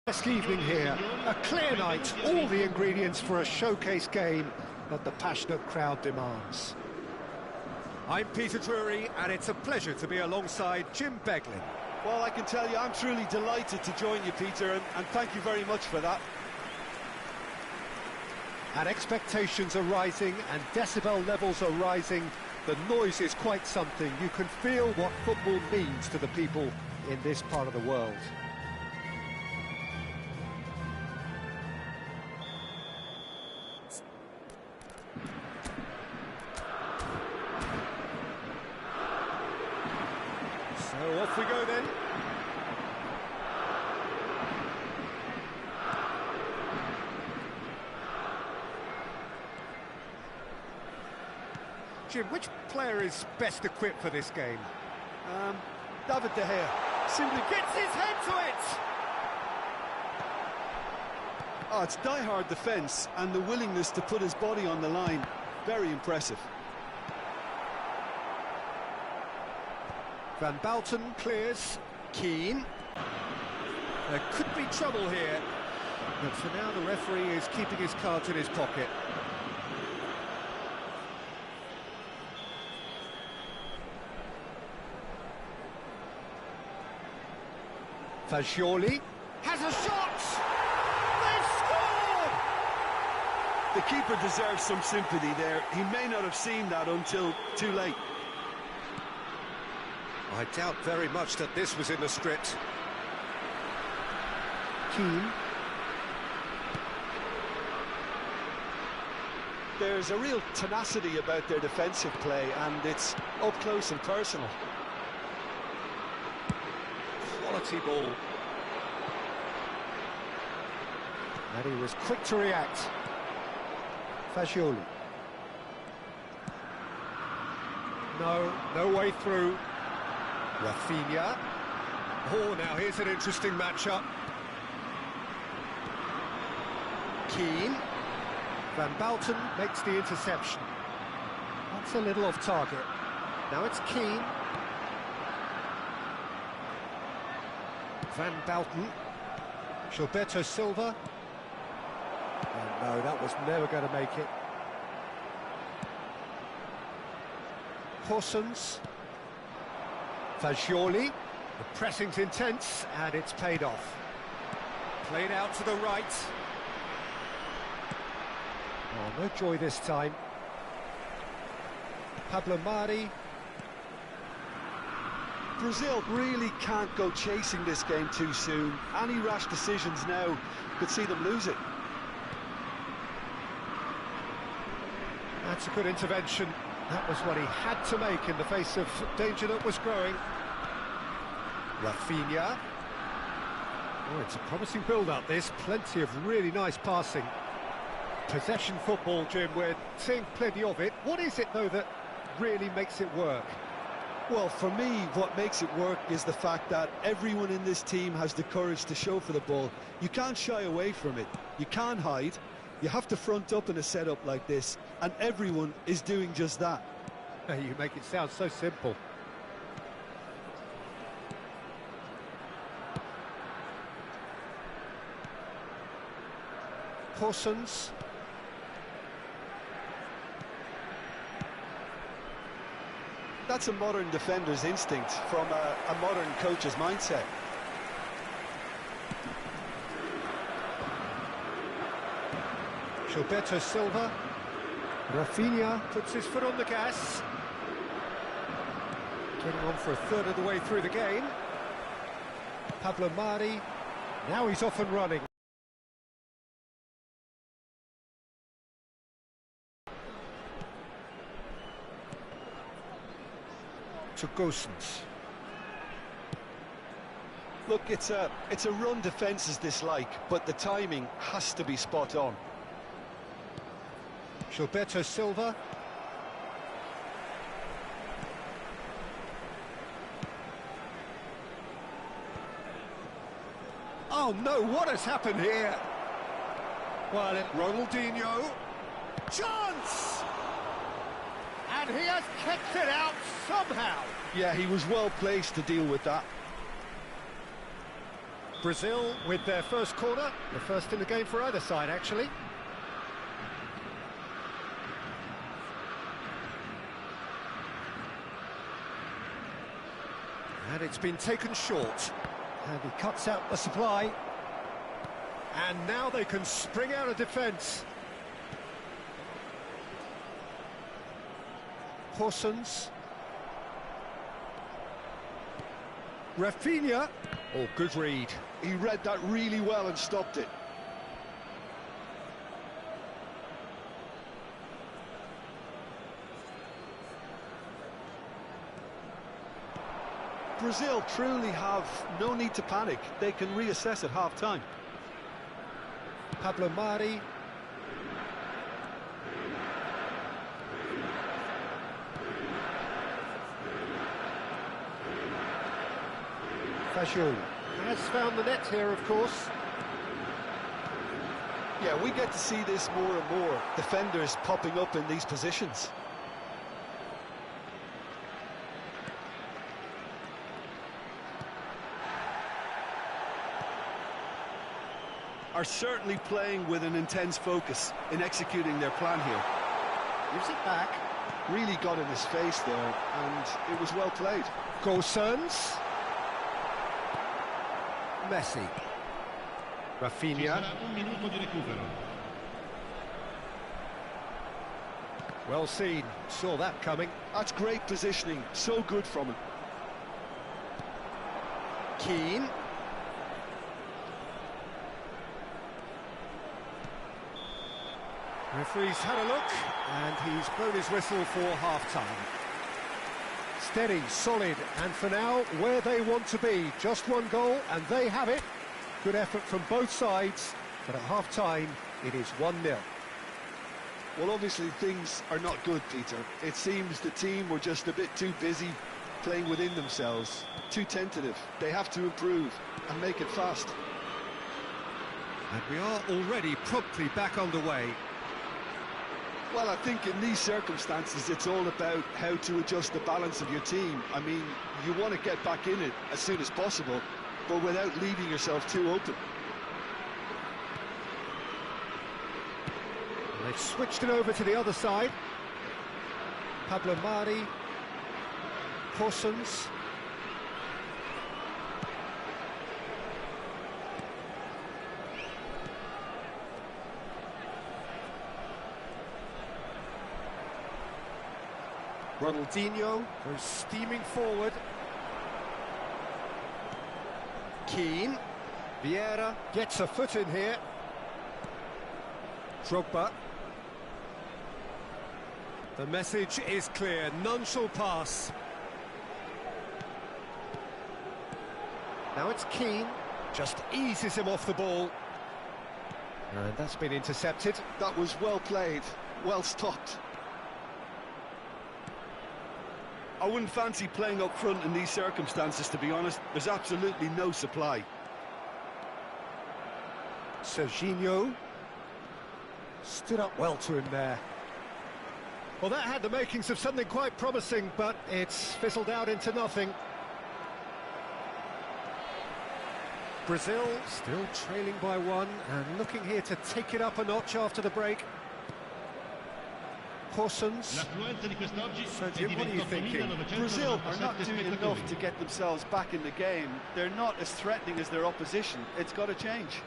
Best evening here, a clear night, all the ingredients for a showcase game that the passionate crowd demands. I'm Peter Drury, and it's a pleasure to be alongside Jim Beglin. Well, I can tell you, I'm truly delighted to join you, Peter, and thank you very much for that. And expectations are rising, and decibel levels are rising. The noise is quite something. You can feel what football means to the people in this part of the world. So off we go then. Jim, which player is best equipped for this game? David De Gea. Simply gets his head to it! Oh, it's die-hard defence and the willingness to put his body on the line. Very impressive. Van Bouten clears. Keane. There could be trouble here, but for now the referee is keeping his cards in his pocket. Fagioli has a shot! They've scored! The keeper deserves some sympathy there. He may not have seen that until too late. I doubt very much that this was in the script. Keane. There's a real tenacity about their defensive play, and it's up close and personal. Quality ball. And he was quick to react. Fagioli. No way through. Rafinha. Oh, now here's an interesting matchup. Keane. Van Bouten makes the interception. That's a little off target. Now it's Keane. Van Bouten. Gilberto Silva. Oh, no, that was never going to make it. Horsens. Fagioli. The pressing's intense, and it's paid off. Played out to the right. Oh, no joy this time. Pablo Mari. Brazil really can't go chasing this game too soon. Any rash decisions now could see them lose it. That's a good intervention. That was what he had to make in the face of danger that was growing. Rafinha. Oh, it's a promising build-up, this. Plenty of really nice passing. Possession football, Jim, we're seeing plenty of it. What is it, though, that really makes it work? Well, for me, what makes it work is the fact that everyone in this team has the courage to show for the ball. You can't shy away from it. You can't hide. You have to front up in a setup like this, and everyone is doing just that. You make it sound so simple. Horsens. That's a modern defender's instinct from a modern coach's mindset. Gilberto Silva. Rafinha puts his foot on the gas. Getting on for a third of the way through the game. Pablo Mari. Now he's off and running. To Gosens. Look, it's a run defence is dislike, but the timing has to be spot on. Gilberto Silva. Oh no, what has happened here? Well, Ronaldinho. Chance! And he has kicked it out somehow. Yeah, he was well placed to deal with that. Brazil with their first corner, the first in the game for either side, actually. And it's been taken short. And he cuts out the supply. And now they can spring out of defence. Horsens. Rafinha. Oh, good read. He read that really well and stopped it. Brazil truly have no need to panic. They can reassess at half-time. Pablo Mari. Fajul has found the net here, of course. Yeah, we get to see this more and more. Defenders popping up in these positions. Are certainly playing with an intense focus in executing their plan here. Gives it back. Really got in his face there, and it was well played. Gosens. Messi. Rafinha. Well seen. Saw that coming. That's great positioning. So good from him. Keane. Referee's had a look, and he's blown his whistle for half-time. Steady, solid, and for now, where they want to be. Just one goal, and they have it. Good effort from both sides, but at half-time, it is 1-0. Well, obviously, things are not good, Peter. It seems the team were just a bit too busy playing within themselves, too tentative. They have to improve and make it fast. And we are already promptly back underway. Well, I think in these circumstances, it's all about how to adjust the balance of your team. I mean, you want to get back in it as soon as possible, but without leaving yourself too open. They've switched it over to the other side. Pablo Mari. Horsens. Ronaldinho goes steaming forward. Keane. Vieira gets a foot in here. Drogba. The message is clear, none shall pass. Now it's Keane, just eases him off the ball. And that's been intercepted. That was well played, well stopped. I wouldn't fancy playing up front in these circumstances, to be honest. There's absolutely no supply. Serginho stood up well to him there. Well, that had the makings of something quite promising, but it's fizzled out into nothing. Brazil still trailing by one and looking here to take it up a notch after the break. Horsens. So, Jim, what are you thinking? Brazil are not doing enough to get themselves back in the game. They're not as threatening as their opposition. It's got to change.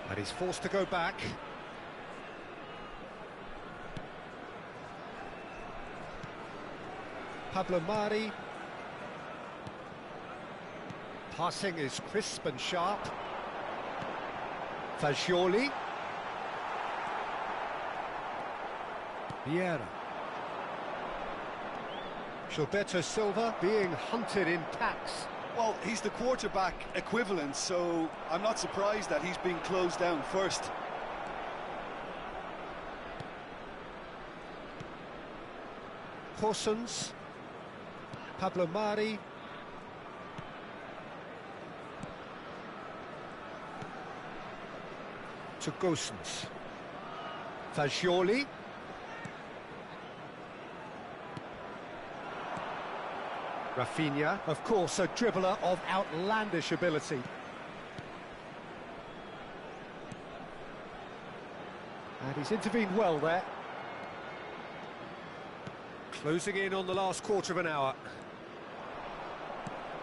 And he's forced to go back. Pablo Mari. Passing is crisp and sharp. Fagioli. Vieira. Gilberto Silva being hunted in packs. Well, he's the quarterback equivalent, so I'm not surprised that he's being closed down first. Horsens. Pablo Mari. To Gosens. Fagioli. Rafinha, of course, a dribbler of outlandish ability. And he's intervened well there. Closing in on the last quarter of an hour.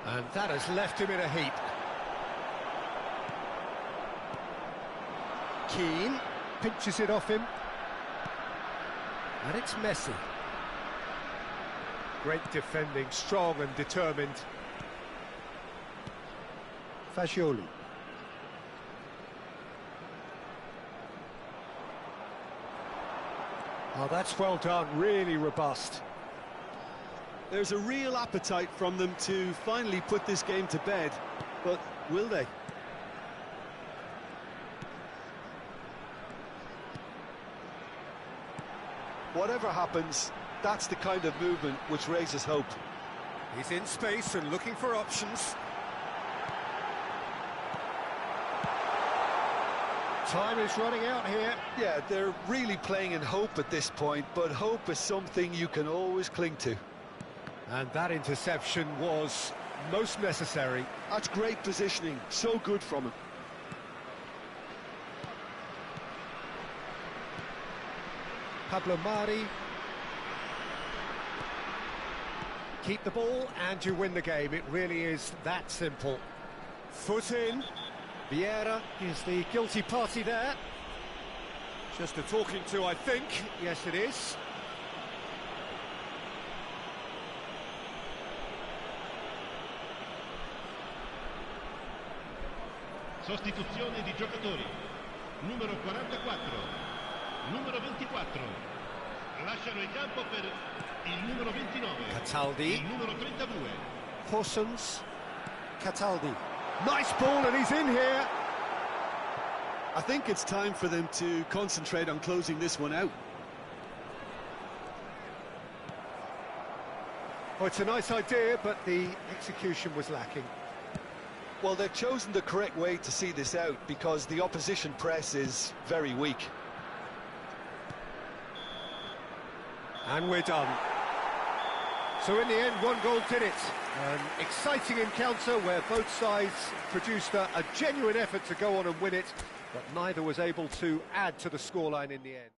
And that has left him in a heap. Keane pinches it off him. And it's Messi. Great defending, strong and determined. Fagioli. Oh, that's well done, really robust. There's a real appetite from them to finally put this game to bed, but will they? Whatever happens, that's the kind of movement which raises hope. He's in space and looking for options. Time is running out here. Yeah, they're really playing in hope at this point, but hope is something you can always cling to. And that interception was most necessary. That's great positioning, so good from him. Pablo Mari. Keep the ball and you win the game. It really is that simple. Foot in. Vieira is the guilty party there. Just a talking to, I think. Yes, it is. Sostituzione di giocatori. Numero 44, numero 24. Lasciano il campo per il numero 29. Cataldi. Il numero 32. Horsens. Cataldi. Nice ball and he's in here. I think it's time for them to concentrate on closing this one out. Oh, it's a nice idea, but the execution was lacking. Well, they've chosen the correct way to see this out because the opposition press is very weak. And we're done. So in the end, one goal did it. An exciting encounter where both sides produced a genuine effort to go on and win it, but neither was able to add to the scoreline in the end.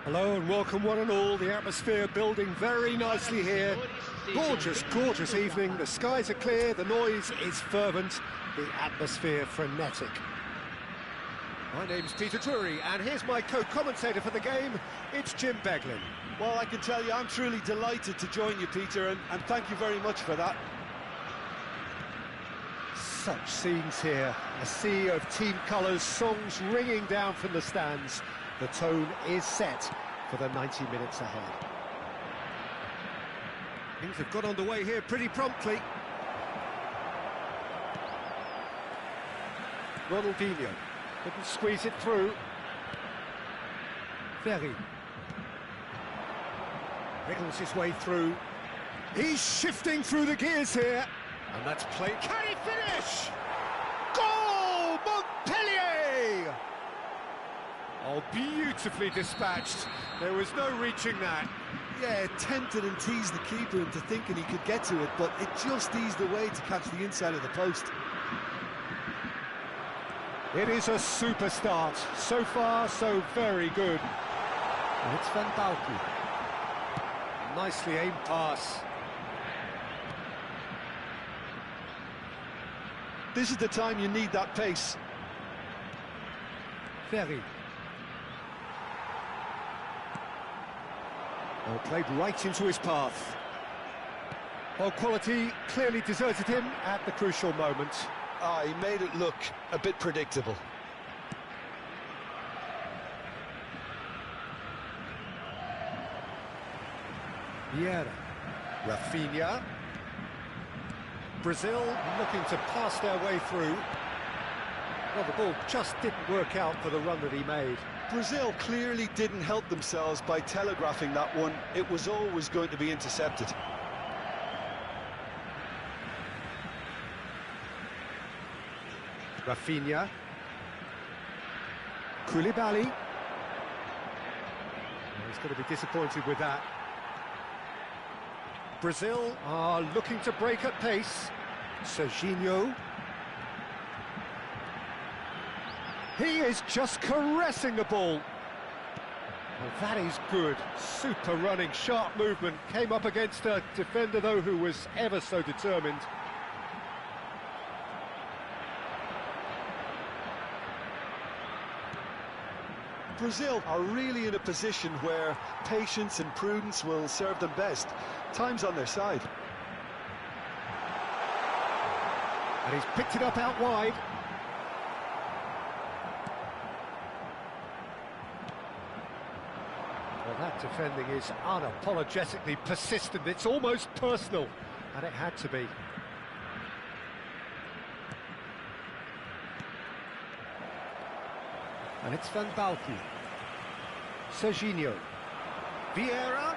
Hello and welcome one and all. The atmosphere building very nicely here. Gorgeous, gorgeous evening. The skies are clear, the noise is fervent, the atmosphere frenetic. My name's Peter Drury and here's my co-commentator for the game. It's Jim Beglin. Well, I can tell you I'm truly delighted to join you, Peter, and thank you very much for that. Such scenes here. A sea of team colours, songs ringing down from the stands. The tone is set for the 90 minutes ahead. Things have got underway here pretty promptly. Ronaldinho couldn't squeeze it through. Ferry wriggles his way through. He's shifting through the gears here. And that's played. Can he finish? Goal! Montpellier! Oh, beautifully dispatched. There was no reaching that. Yeah, tempted and teased the keeper into thinking he could get to it, but it just eased away to catch the inside of the post. It is a super start. So far, so very good. And it's Van Balken. Nicely aimed pass. This is the time you need that pace. Ferry. Well, played right into his path. Well, quality clearly deserted him at the crucial moment. Ah, he made it look a bit predictable. Vieira. Rafinha. Brazil looking to pass their way through. Well, the ball just didn't work out for the run that he made. Brazil clearly didn't help themselves by telegraphing that one. It was always going to be intercepted. Rafinha. Koulibaly. Well, he's going to be disappointed with that. Brazil are looking to break at pace. Serginho. He is just caressing the ball. Well, that is good. Super running, sharp movement. Came up against a defender, though, who was ever so determined. Brazil are really in a position where patience and prudence will serve them best. Time's on their side. And he's picked it up out wide. Well, that defending is unapologetically persistent. It's almost personal, and it had to be. And it's Van Balken. Serginho. Vieira.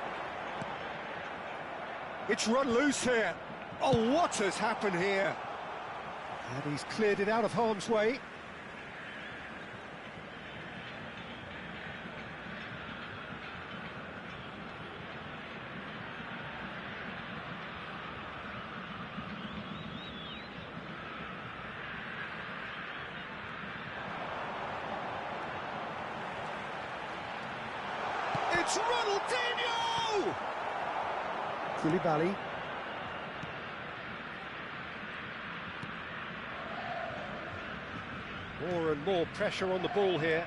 It's run loose here. Oh, what has happened here? And he's cleared it out of harm's way. It's Ronaldinho! Koulibaly. More and more pressure on the ball here.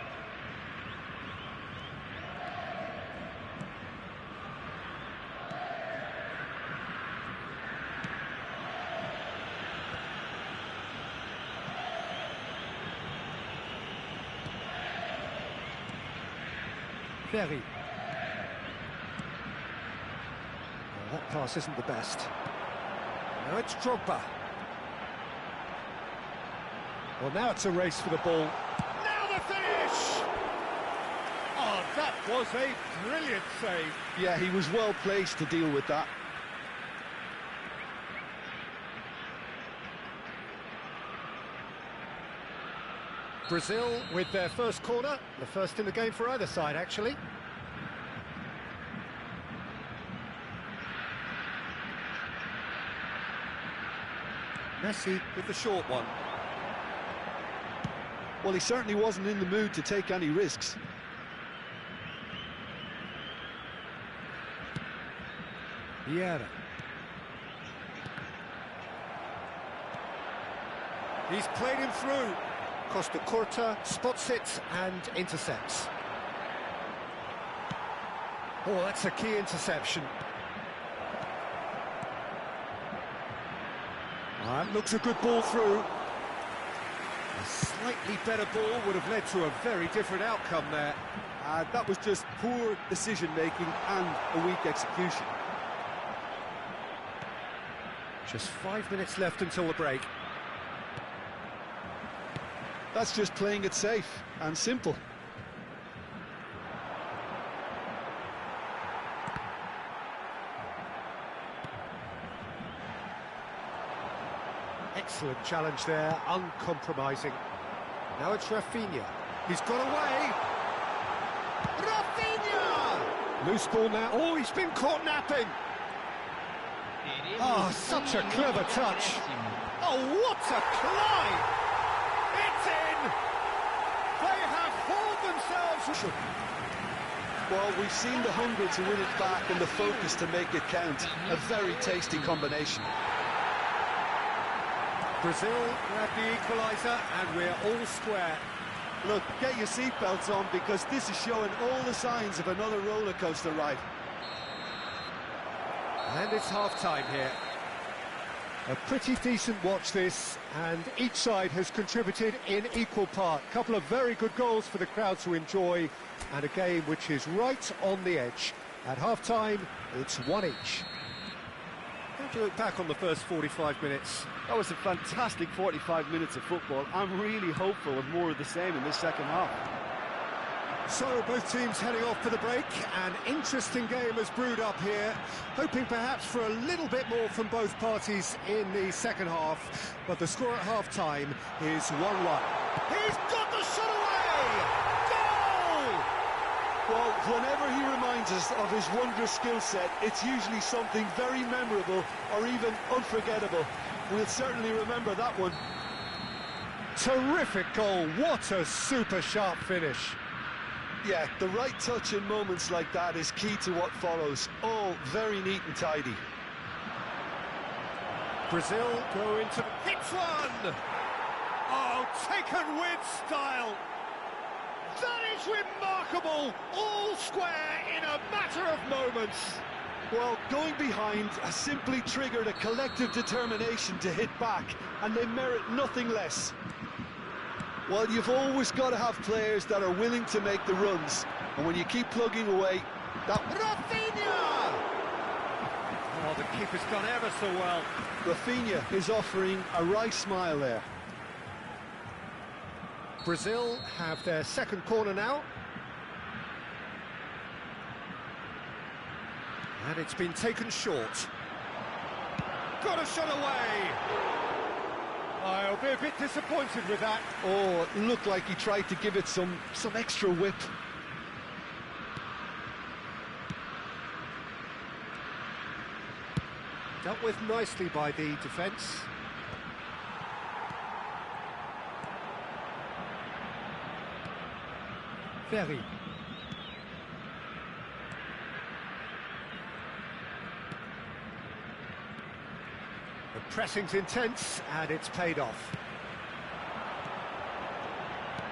Ferry. Well, that pass isn't the best. Now it's Drogba. Well, now it's a race for the ball. Now the finish! Oh, that was a brilliant save. Yeah, he was well placed to deal with that. Brazil with their first corner, the first in the game for either side, actually. Messi with the short one. Well, he certainly wasn't in the mood to take any risks. Vieira. He's played him through. Costa Curta spots it and intercepts. Oh, that's a key interception. That looks a good ball through. A slightly better ball would have led to a very different outcome there. That was just poor decision-making and a weak execution. Just 5 minutes left until the break. That's just playing it safe and simple. Excellent challenge there, uncompromising. Now it's Rafinha. He's got away. Rafinha! Loose ball now. Oh, he's been caught napping. Oh, such a clever touch. Oh, what a climb! It's in! They have hauled themselves. Well, we've seen the hunger to win it back and the focus to make it count. A very tasty combination. Brazil grab the equaliser and we're all square. Look, get your seatbelts on because this is showing all the signs of another roller coaster ride. And it's half-time here. A pretty decent watch this, and each side has contributed in equal part. A couple of very good goals for the crowd to enjoy, and a game which is right on the edge. At half-time, it's one each. How do you look back on the first 45 minutes? That was a fantastic 45 minutes of football. I'm really hopeful of more of the same in this second half. So both teams heading off for the break. An interesting game has brewed up here, hoping perhaps for a little bit more from both parties in the second half. But the score at half-time is 1-1. He's got the shot away! Goal! Well, whenever he reminds us of his wondrous skill set, it's usually something very memorable or even unforgettable. We'll certainly remember that one. Terrific goal. What a super sharp finish. Yeah, the right touch in moments like that is key to what follows. All very neat and tidy. Brazil go into... Hits one! Oh, taken with style. That is remarkable. All square in a matter of moments. Well, going behind has simply triggered a collective determination to hit back, and they merit nothing less. Well, you've always got to have players that are willing to make the runs, and when you keep plugging away, that... Rafinha! Oh, the keeper's done ever so well. Rafinha is offering a wry smile there. Brazil have their second corner now. And it's been taken short. Got a shot away! I'll be a bit disappointed with that. Oh, it looked like he tried to give it some extra whip. Dealt with nicely by the defence. Very. The pressing's intense, and it's paid off.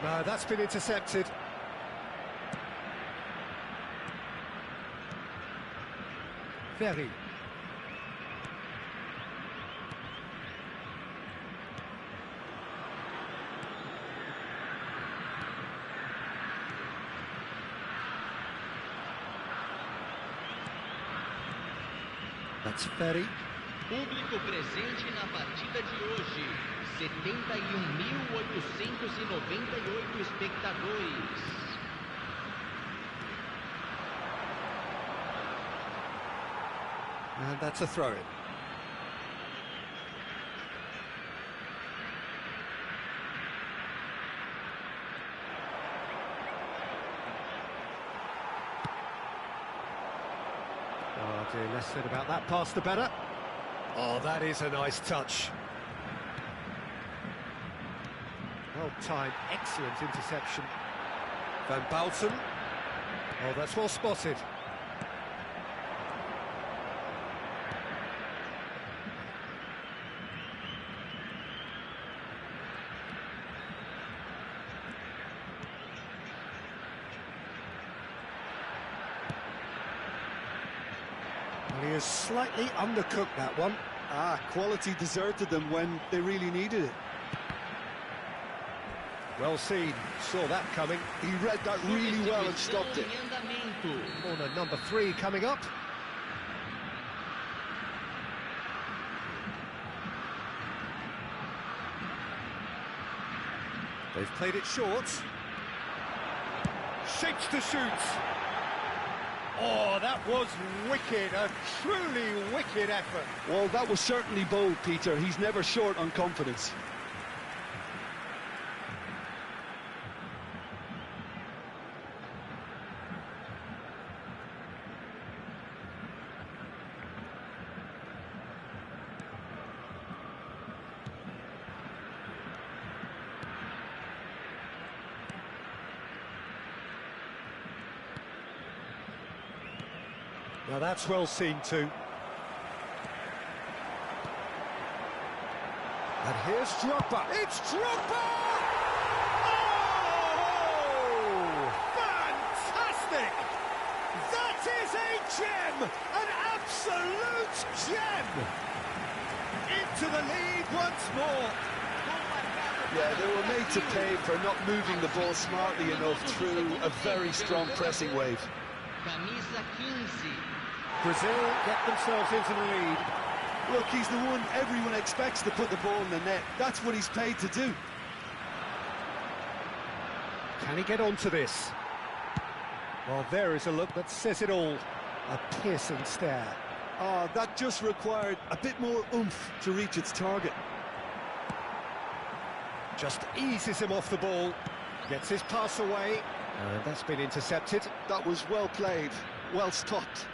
No, that's been intercepted. Very. That's Ferry. Público presente na partida de hoje, 71.898 espectadores. And that's a throw-in. Oh dear, less said about that pass the better. Oh, that is a nice touch. Well timed, excellent interception. Van Bouten. Oh, that's well spotted. He has slightly undercooked that one. Quality deserted them when they really needed it. Well seen, saw that coming. He read that really well and stopped it. Corner number 3 coming up. They've played it short. Shapes to shoot. Oh, that was wicked, a truly wicked effort. Well, that was certainly bold, Peter. He's never short on confidence. Now that's well seen too. And here's Drogba. It's Drogba! Oh! Fantastic! That is a gem! An absolute gem! Into the lead once more. Yeah, they were made to pay for not moving the ball smartly enough through a very strong pressing wave. Camisa 15. Brazil get themselves into the lead. Look, he's the one everyone expects to put the ball in the net. That's what he's paid to do. Can he get onto this? Well, there is a look that says it all. A piercing stare. Oh, that just required a bit more oomph to reach its target. Just eases him off the ball. Gets his pass away. And that's been intercepted. That was well played, well stopped.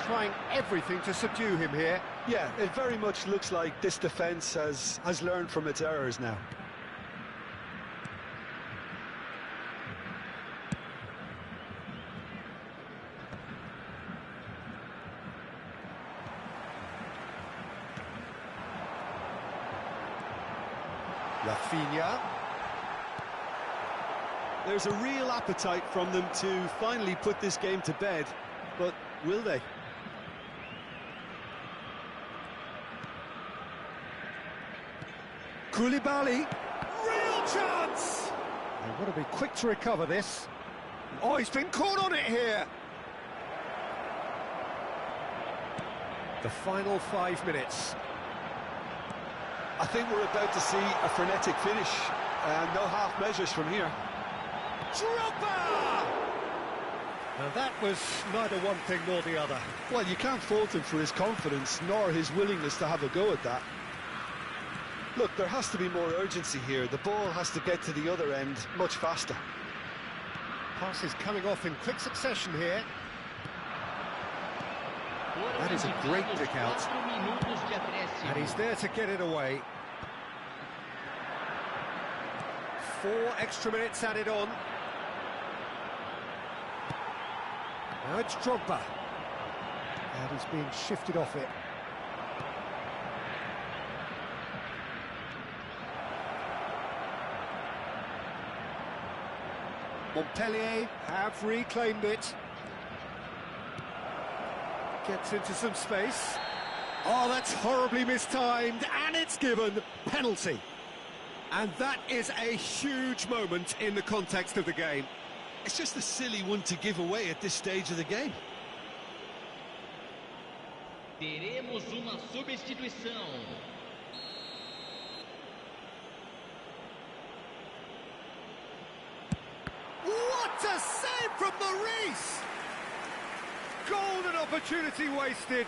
Trying everything to subdue him here. Yeah, it very much looks like this defence has learned from its errors now. Rafinha. There's a real appetite from them to finally put this game to bed, but will they? Koulibaly, real chance! They've got to be quick to recover this. Oh, he's been caught on it here. The final 5 minutes. I think we're about to see a frenetic finish, and no half measures from here. Drogba! Now that was neither one thing nor the other. Well, you can't fault him for his confidence, nor his willingness to have a go at that. Look, there has to be more urgency here. The ball has to get to the other end much faster. Passes coming off in quick succession here. That is a great pick out. And he's there to get it away. 4 extra minutes added on. Now it's Drogba. And he's being shifted off it. Montpellier have reclaimed it. Gets into some space. Oh, that's horribly mistimed, and it's given penalty. And that is a huge moment in the context of the game. It's just a silly one to give away at this stage of the game. Teremos uma substituição. What a save from Maurice! Golden opportunity wasted.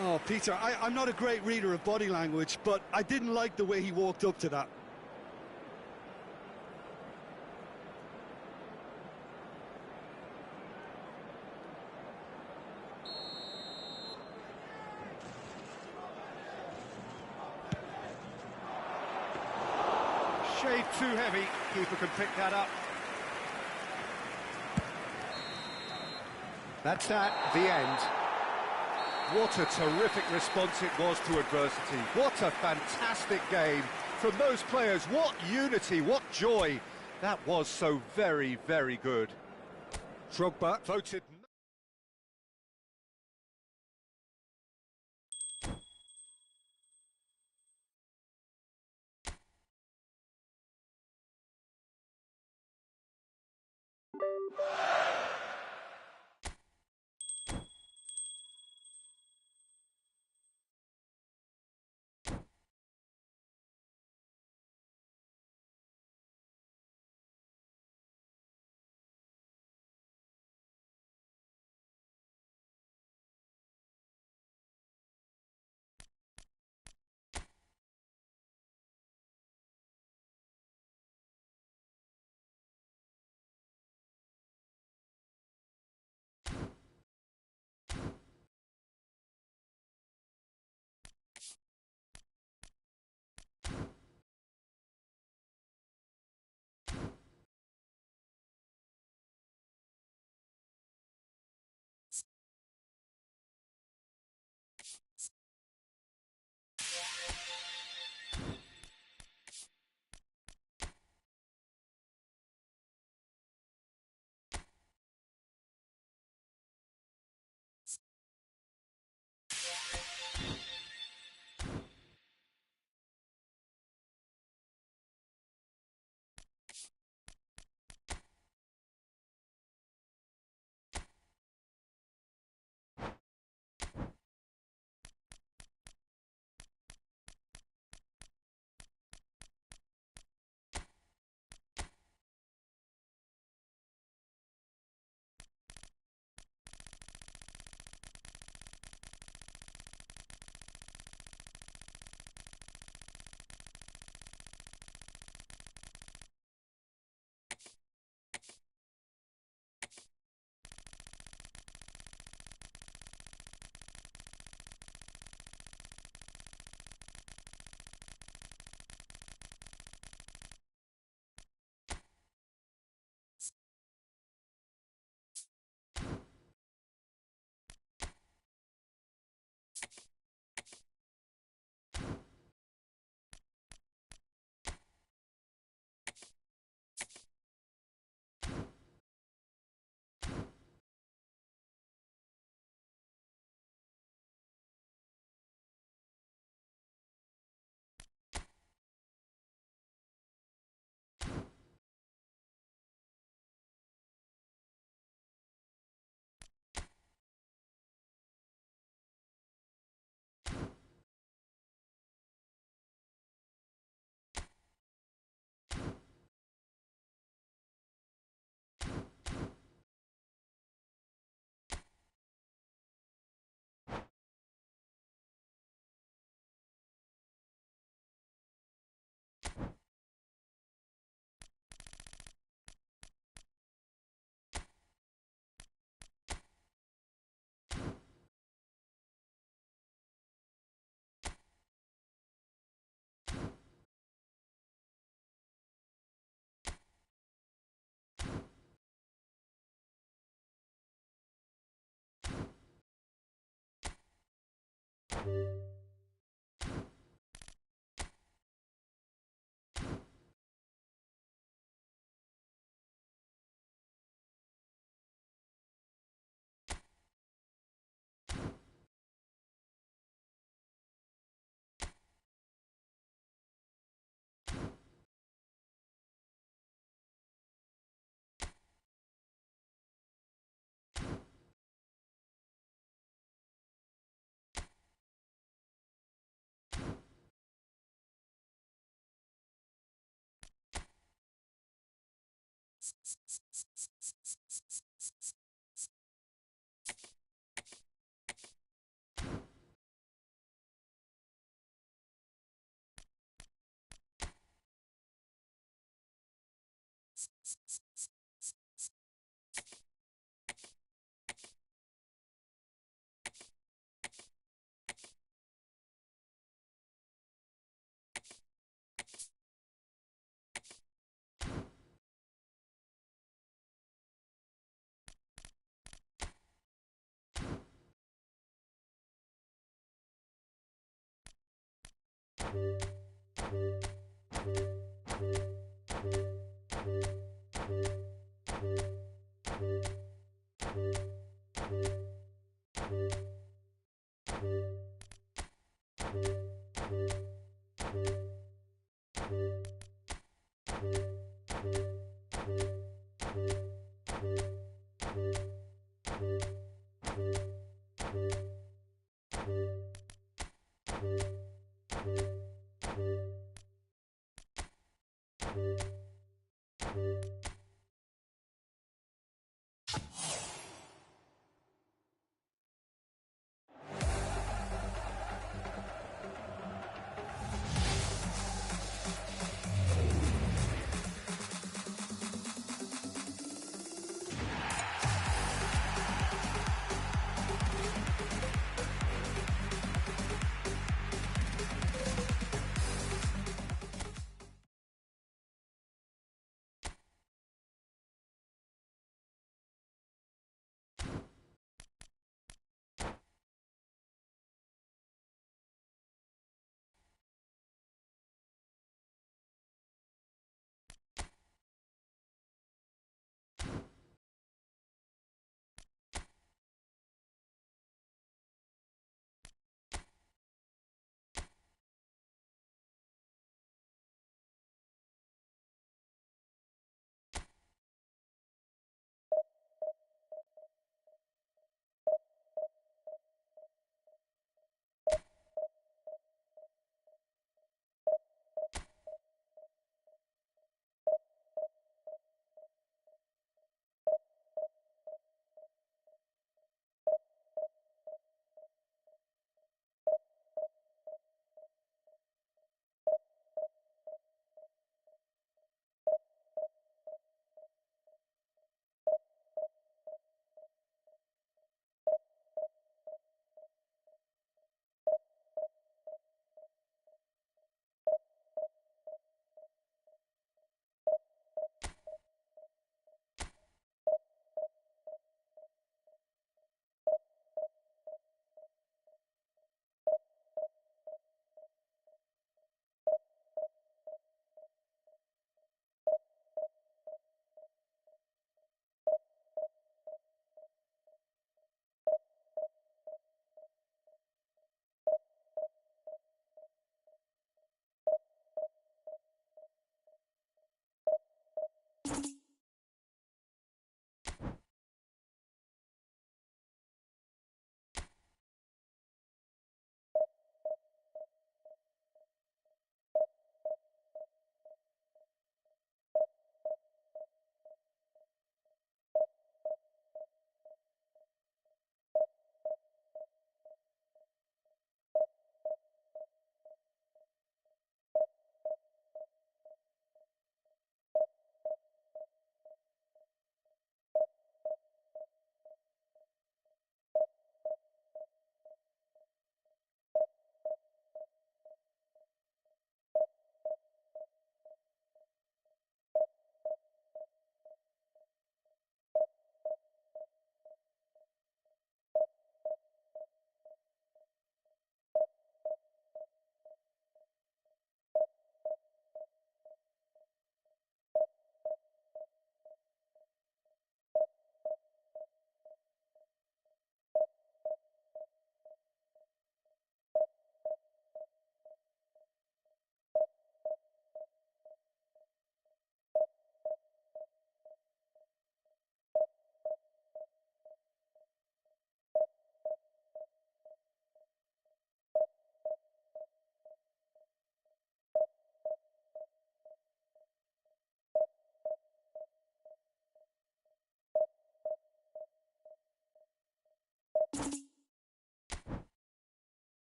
Oh, Peter, I'm not a great reader of body language, but I didn't like the way he walked up to that. Shade too heavy. Keeper can pick that up. That's that, the end. What a terrific response it was to adversity. What a fantastic game from those players. What unity, what joy. That was so very, very good. Drogba voted